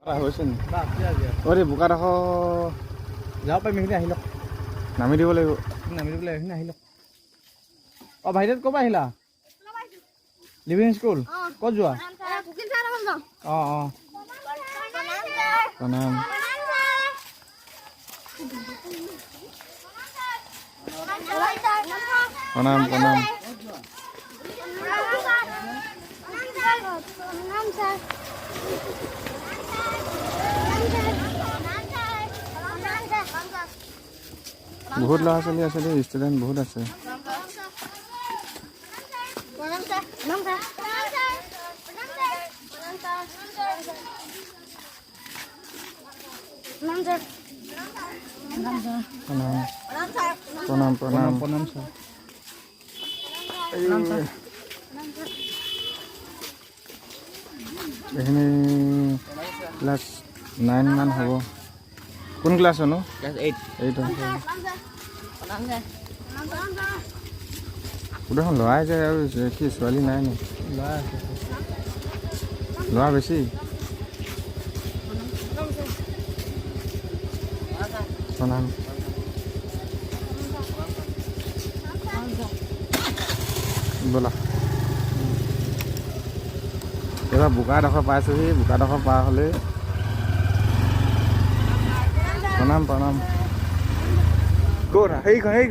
হৈছে নি অৰে বোকাডোখৰ যাব পাৰিম এইখিনি আহি লওক নামি দিব লাগিব এইখিনি আহি লওক অঁ ভাইটিহঁত ক'ৰ পৰা আহিলা লিভিং স্কুল ক'ত যোৱা অঁ অঁ প্ৰণাম প্ৰণাম প্ৰণাম বহুত ল'ৰা ছোৱালী আছে দেই ষ্টুডেণ্ট বহুত আছে প্ৰণাম প্ৰণাম প্ৰণাম ছাৰ এইখিনি ক্লাছ 9 মান হ'ব কোন ক্লাছনো ক্লাছ 8 গোটেইখন ল'ৰাই যায় আৰু কি ছোৱালী নাই নি ল'ৰা বেছি প্ৰণাম ব'লা এইবাৰ বোকাডোখৰ পাইছোহি বোকাডোখৰ পাৰ হ'লে প্ৰণাম প্ৰণাম ক'ত সেইখন এই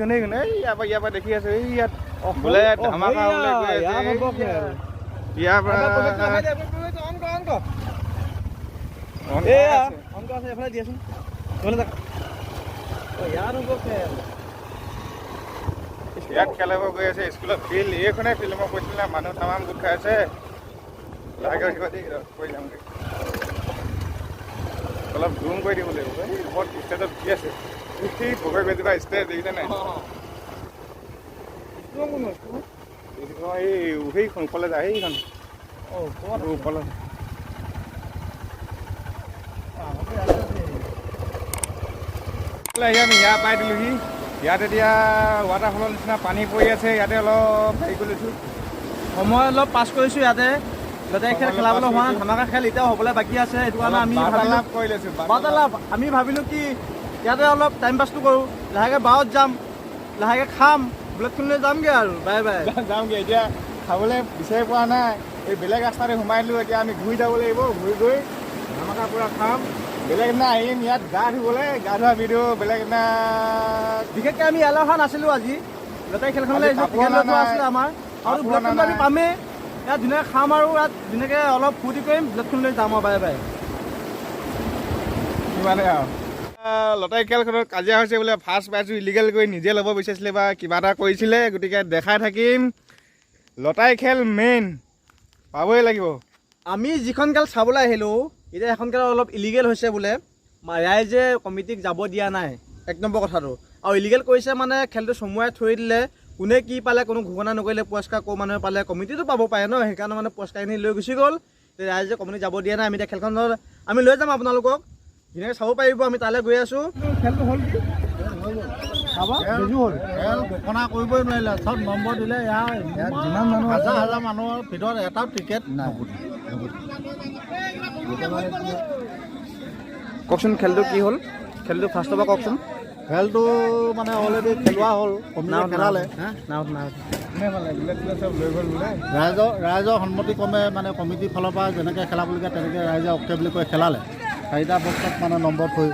ইয়াৰ পৰা দেখি আছো এই ইয়াত বোলে ধামাকা বোলে গৈ আছে ইয়াৰ পৰা ইয়াত খেলাব গৈ আছে স্কুলত ফিল্ড এইখনে ফিল্ড মই কৈছিল না মানুহ তামাম গোট খাই আছে অলপ জুম কৰি দিব লাগিব বহুত ষ্টেজত উঠি আছে ভগৈ বেজিবা ষ্টেজ দেখিছে নাই এই সেইখন কলেজ যায় সেইখন কলেজ আমি ইয়াৰ পাই দিলোঁহি ইয়াত এতিয়া ৱাটাৰফলৰ নিচিনা পানী পৰি আছে ইয়াতে অলপ হেৰি কৰি লৈছোঁ সময় অলপ পাছ কৰিছোঁ ইয়াতে লতাই খেল খেলাবলৈ হোৱা নাই ধামাকা খেল এতিয়াও হ'বলৈ বাকী আছে সেইটো কাৰণে আমি বাৰ্তালাপ আমি ভাবিলোঁ কি ইয়াতে অলপ টাইম পাছটো কৰোঁ লাহেকৈ বাৰত যাম লাহেকৈ খাম বুলেটখনলৈ যামগৈ আৰু বাই বাই যামগৈ এতিয়া খাবলৈ বিচাৰি পোৱা নাই এই বেলেগ ৰাস্তাতে সোমাই দিলোঁ এতিয়া আমি ঘূৰি যাব লাগিব ঘূৰি গৈ ধামাকা পূৰা খাম বেলেগ দিনা আহিম ইয়াত গা ধুবলৈ গা ধোৱা ভিডিঅ' বেলেগ দিনা বিশেষকৈ আমি ইয়ালৈ অহা নাছিলোঁ আজি লতাই খেলখনলৈ আছিলে আমাৰ আৰু বুলেটখনটো আমি পামেই ইয়াত ধুনীয়াকৈ খাম আৰু ইয়াত ধুনীয়াকৈ অলপ ফূৰ্তি কৰিম বুলেটখনলৈ যাম আৰু বাই বাই ইমানে আৰু লটাৰী খেলখনত কাজিয়া হৈছে বোলে ফাৰ্ষ্ট পাইছোঁ ইলিগেল কৰি নিজে ল'ব বিচাৰিছিলে বা কিবা এটা কৰিছিলে গতিকে দেখাই থাকিম লটাৰী খেল মেইন পাবই লাগিব আমি যিখন খেল চাবলৈ আহিলোঁ এতিয়া এখন খেল অলপ ইলিগেল হৈছে বোলে ৰাইজে কমিটিক যাব দিয়া নাই 1 নম্বৰ কথাটো আৰু ইলিগেল কৰিছে মানে খেলটো চমুৱাই থৈ দিলে কোনে কি পালে কোনো ঘোষণা নকৰিলে পুৰস্কাৰ ক'ৰ মানুহে পালে কমিটিটো পাব পাৰে ন সেইকাৰণে মানে পুৰস্কাৰখিনি লৈ গুচি গ'ল ৰাইজে কমিটি যাব দিয়া নাই আমি এতিয়া খেলখনত আমি লৈ যাম আপোনালোকক ধুনীয়াকৈ চাব পাৰিব আমি তালৈ গৈ আছোঁ খেলটো হ'ল কি খেল ঘোষণা কৰিবই নোৱাৰিলে চব নম্বৰ দিলে ইয়াৰ যিমান মানুহ হাজাৰ মানুহৰ ভিতৰত এটাও টিকেট কওকচোন খেলটো কি হ'ল খেলটো ফাৰ্ষ্টৰ পৰা কওকচোন খেলটো মানে অলৰেডি খেলোৱা হ'ল খেলালে ৰাইজৰ সন্মতিক্ৰমে মানে কমিটিৰ ফালৰ পৰা যেনেকৈ খেলাবলগীয়া তেনেকৈ ৰাইজে অকে বুলি কৈ খেলালে 4টা বক্সত মানে নম্বৰ থৈ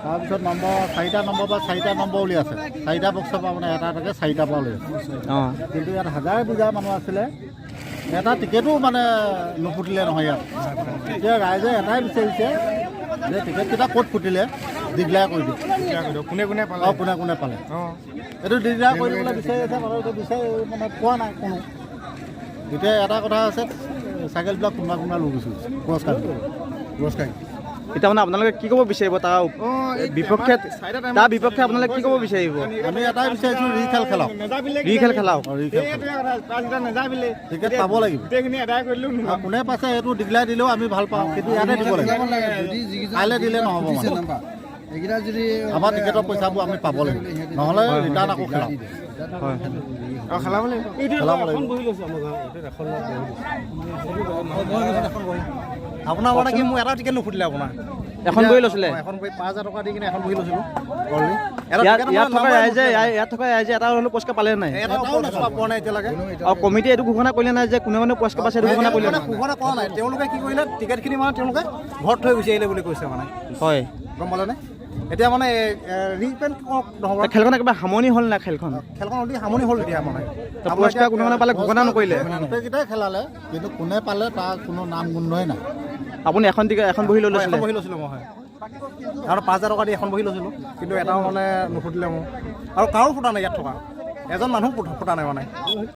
তাৰপিছত নম্বৰ 4টা নম্বৰ পৰা 4টা নম্বৰ উলিয়াইছে 4টা বক্সৰ পৰা মানে এটা এটাকৈ 4টা পৰা উলিয়াইছে কিন্তু ইয়াত হাজাৰ বিজাৰ মানুহ আছিলে এটা টিকেটো মানে নুফুটিলে নহয় ইয়াত এতিয়া ৰাইজে এটাই বিচাৰিছে যে টিকেটকেইটা ক'ত ফুটিলে ডিক্লেয়াৰ কৰি দিওঁ কোনে কোনে পালে কোনে পালে এইটো ডিক্লেয়াৰ কৰি দিবলৈ বিচাৰি আছে মানুহে বিচাৰি মানে পোৱা নাই কোনো এতিয়া এটা কথা আছে চাইকেলবিলাক কোনোবা লৈ গৈছোঁ পুৰস্কাৰ এতিয়া মানে আপোনালোকে কি ক'ব বিচাৰিব তাৰ বিপক্ষে আপোনালোকে কি ক'ব বিচাৰিব আমি এটাই বিচাৰিছোঁ ৰিখেল খেলাওক টিকেট পাব লাগিব কোনে পাইছে এইটো ডিক্লেয়াৰ দিলেও আমি ভাল পাওঁ কিন্তু ইয়াতে দিব লাগিব কাইলৈ দিলে নহ'ব আমাৰ টিকেটৰ পইচাবোৰ আমি পাব লাগিব নহ'লে ৰিটাৰ্ণ আকৌ খেলাম খেলাব লাগিব আপোনাৰ মানে কি মোক এটা টিকেট নুফুটিলে আপোনাৰ এখন বহি লৈছিলে এখন বহি 5,000 টকা দি কিনে এখন বহি লৈছিলোঁ ইয়াত থকা ৰাইজে এটা হ'লেও পুৰস্কাৰ পালে নাই এটাও পোৱা নাই এতিয়ালৈকে আৰু কমিটিয়ে এইটো ঘোষণা কৰিলে নাই যে কোনে মানে পুৰস্কাৰ পাইছে এইটো ঘোষণা কৰিলে নাই ঘোষণা কৰা নাই তেওঁলোকে কি কৰিলে টিকেটখিনি মানে তেওঁলোকে ঘৰত থৈ গুচি আহিলে বুলি কৈছে মানে হয় গম পালেনে এতিয়া মানে ৰিপেণ্ট নহ'ব খেলখন একেবাৰে সামৰণি হ'ল নাই খেলখন অলৰেডি সামৰণি হ'ল এতিয়া মানে পুৰস্কাৰ কোনে মানে পালে ঘোষণা নকৰিলে গোটেইকেইটাই খেলালে কিন্তু কোনে পালে তাৰ কোনো নাম গোন্ধই নাই আপুনি এখন বহি লৈ লৈছিলে বহি লৈছিলোঁ মই হয় আৰু 5,000 টকা দি এখন বহি লৈছিলোঁ কিন্তু এটাও মানে নুফুটিলে মোৰ আৰু কাৰো ফুটা নাই ইয়াত থকা এজন মানুহ ফুটা নাই মানে